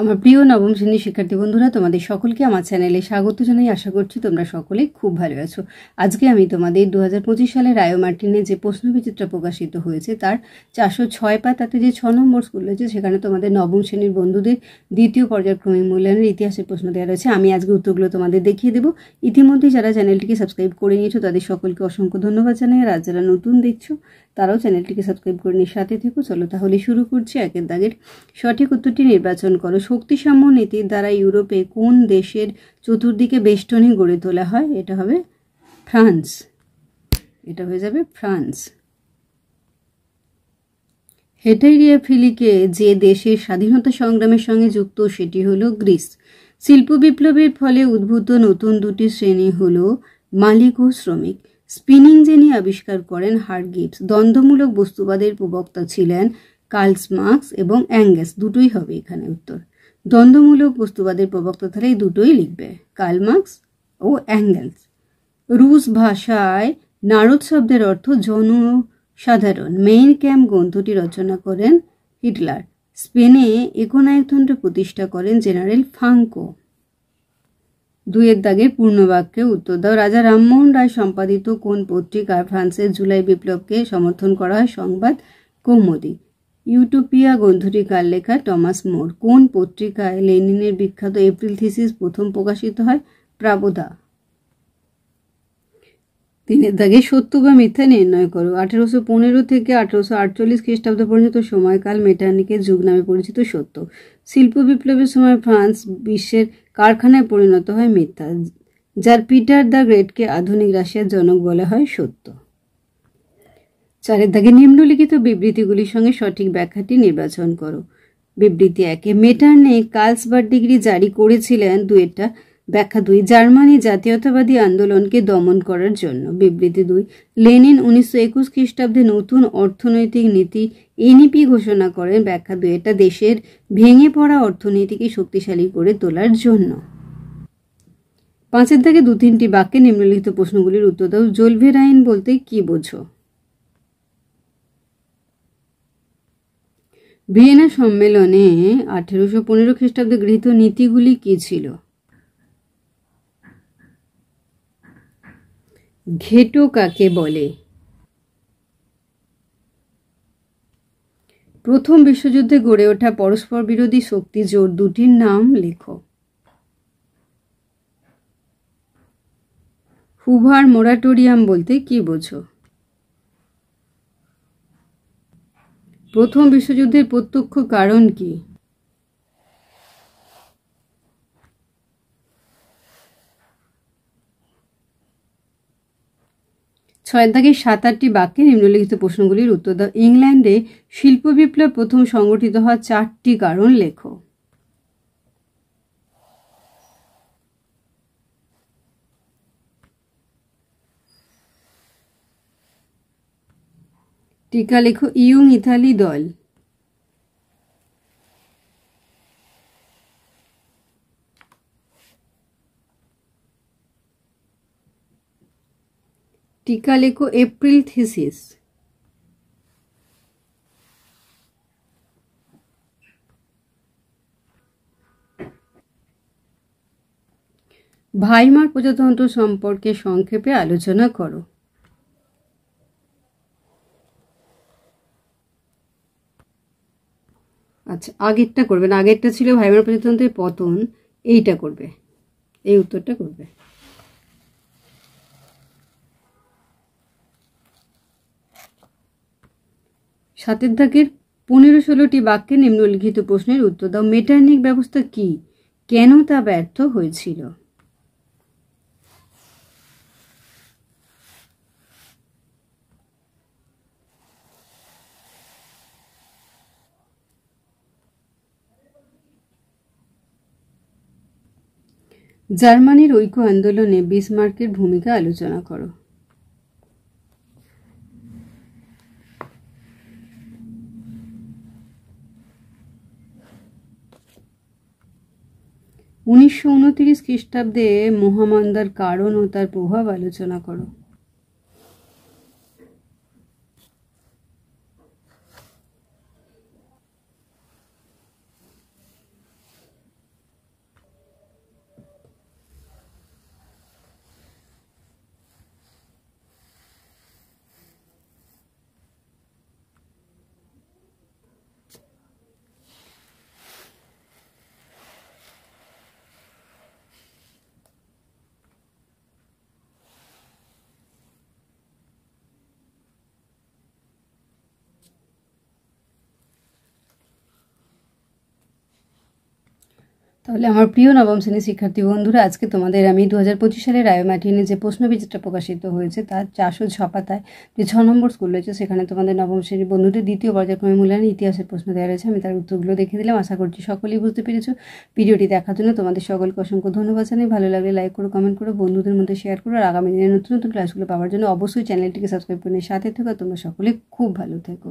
আমার প্রিয় নবম শ্রেণীর শিক্ষার্থী বন্ধুরা, তোমাদের সকলকে আমার চ্যানেলে স্বাগত জানাই। আশা করছি তোমরা সকলে খুব ভালো আছো। আজকে আমি তোমাদের 2025 সালে রায়ো মার্টিনে যে প্রশ্নবিচিত্রা প্রকাশিত হয়েছে তার 406 পাতাতে যে 6 নম্বর স্কুল রয়েছে সেখানে তোমাদের নবম শ্রেণীর বন্ধুদের দ্বিতীয় পর্যায়ক্রমিক মূল্যায়নের ইতিহাসের প্রশ্ন দেওয়া রয়েছে। আমি আজকে উত্তরগুলো তোমাদের দেখিয়ে দেবো। ইতিমধ্যে যারা চ্যানেলটিকে সাবস্ক্রাইব করে নিয়েছো তাদের সকলকে অসংখ্য ধন্যবাদ জানাই। আর যারা নতুন দেখছো তারাও চ্যানেলটিকে সাবস্ক্রাইব করে নিয়ে সাথে থেকো। চলো তাহলে শুরু করছি। একের দাগের সঠিক উত্তরটি নির্বাচন করো। শক্তিসাম্য নীতির দ্বারা ইউরোপে কোন দেশের চতুর্দিকে বেষ্টনী গড়ে তোলা হয়? এটা হবে ফ্রান্স। এটা হয়ে যাবে ফ্রান্স। হেটাইরিয়া ফিলিকে যে দেশের স্বাধীনতা সংগ্রামের সঙ্গে যুক্ত সেটি হলো গ্রিস। শিল্প বিপ্লবের ফলে উদ্ভূত নতুন দুটি শ্রেণী হলো মালিক ও শ্রমিক। স্পিনিং জেনি আবিষ্কার করেন হার্গিবস। দ্বন্দ্বমূলক বস্তুবাদের প্রবক্তা ছিলেন কার্ল মার্কস এবং অ্যাঙ্গেলস। দুটোই হবে এখানে উত্তর। দ্বন্দ্বমূলক বস্তুবাদের প্রবক্তা তাহলে এই দুটোই লিখবে, কার্ল মার্কস ও অ্যাঙ্গেলস। রুশ ভাষায় নারদ শব্দের অর্থ জনসাধারণ। মেইন ক্যাম্প গ্রন্থটি রচনা করেন হিটলার। স্পেনে একনায়কতন্ত্র প্রতিষ্ঠা করেন জেনারেল ফ্রাঙ্কো। দুইয়ের দাগের পূর্ণবাক্যে উত্তর দাও। রাজা রামমোহন রায় সম্পাদিত কোন পত্রিকায় ফ্রান্সের জুলাই বিপ্লবকে সমর্থন করা হয়? সংবাদ কৌমুদি। ইউটোপিয়া গ্রন্থটি কার লেখা? টমাস মোর। কোন পত্রিকায় লেনিনের বিখ্যাত এপ্রিল থিসিস প্রথম প্রকাশিত হয়? প্রাবোদা। তিনের দাগে সত্য বা মিথ্যা নির্ণয় করো। 1815 থেকে 1848 খ্রিস্টাব্দ পর্যন্ত সময়কাল মেটার্নিকের যুগ নামে পরিচিত। সত্য। শিল্প বিপ্লবের সময় ফ্রান্স বিশ্বের কারখানায় পরিণত হয়। মিথ্যা। যার পিটার দ্য গ্রেটকে আধুনিক রাশিয়ার জনক বলা হয়। সত্য। চারের দাগে নিম্নলিখিত বিবৃতিগুলির সঙ্গে সঠিক ব্যাখ্যাটি নির্বাচন করো। বিবৃতি 1, মেটার্নিক কার্লসবার্গ ডিগ্রি জারি করেছিলেন। দুইটা ব্যাখ্যা 2, জার্মানি জাতীয়তাবাদী আন্দোলনকে দমন করার জন্য। বিবৃতি 2, লেনিন 1921 খ্রিস্টাব্দে নতুন অর্থনৈতিক নীতি এনইপি ঘোষণা করেন। ব্যাখ্যা 2, এটা দেশের ভেঙে পড়া অর্থনীতিকে শক্তিশালী করে তোলার জন্য। 5-এর দাগে 2-3টি বাক্যে নিম্নলিখিত প্রশ্নগুলির উত্তর দাও। জোলভেরাইন বলতে কি বোঝো? ভিয়েনা সম্মেলনে 1815 খ্রিস্টাব্দে গৃহীত নীতিগুলি কি ছিল? ঘেটো কাকে বলে? প্রথম বিশ্বযুদ্ধে গড়ে ওঠা পরস্পর বিরোধী শক্তি জোট দুটির নাম লেখো। হুভার মোরাটোরিয়াম বলতে কি বোঝো? প্রথম বিশ্বযুদ্ধের প্রত্যক্ষ কারণ কি? ছয়ের দাগে 7-8টি বাক্যে নিম্নলিখিত প্রশ্নগুলির উত্তর দাও। ইংল্যান্ডে শিল্প বিপ্লব প্রথম সংগঠিত হওয়ার 4টি কারণ লেখো। টিকা লেখো। ইয়ং ইতালি দল। টিকা লেখো। April thesis. ভাইমার প্রজাতন্ত্র সম্পর্কে সংক্ষেপে আলোচনা করো। আচ্ছা, আগেরটা করবে না। আগেরটা ছিল ভাইমার প্রজাতন্ত্রের পতন। এইটা করবে, এই উত্তরটা করবে। 7-এর দাগের 15-16টি বাক্যে নিম্নলিখিত প্রশ্নের উত্তর দাও। মেটার্নিক ব্যবস্থা কি? কেন তা ব্যর্থ হয়েছিল? জার্মানির ঐক্য আন্দোলনে বিসমার্কের ভূমিকা আলোচনা করো। 1929 খ্রিস্টাব্দে মহামন্দার কারণ ও তার প্রভাব আলোচনা করো। তাহলে আমার প্রিয় নবম শ্রেণীর শিক্ষার্থী বন্ধুরা, আজকে তোমাদের আমি 2025 সালের রায়োমার্টিনে যে প্রশ্নবিচিত্রা প্রকাশিত হয়েছে তার 406 পাতায় যে 6 নম্বর স্কুল রয়েছে সেখানে তোমাদের নবম শ্রেণীর বন্ধুদের দ্বিতীয় পর্যায়ক্রমে মূল্যায়ন ইতিহাসের প্রশ্ন দেওয়া রয়েছে। আমি তার উত্তরগুলো দেখে দিলাম, আশা করছি সকলেই বুঝতে পেরেছো। ভিডিওটি দেখার জন্য তোমাদের সকলকে অসংখ্য ধন্যবাদ জানাই। ভালো লাগলে লাইক করো, কমেন্ট করো, বন্ধুদের মধ্যে শেয়ার করো। আর আগামী দিনে নতুন নতুন ক্লাসগুলো পাওয়ার জন্য অবশ্যই চ্যানেলটিকে সাবস্ক্রাইব করে সাথে থেকো। তোমরা সকলে খুব ভালো থেকো।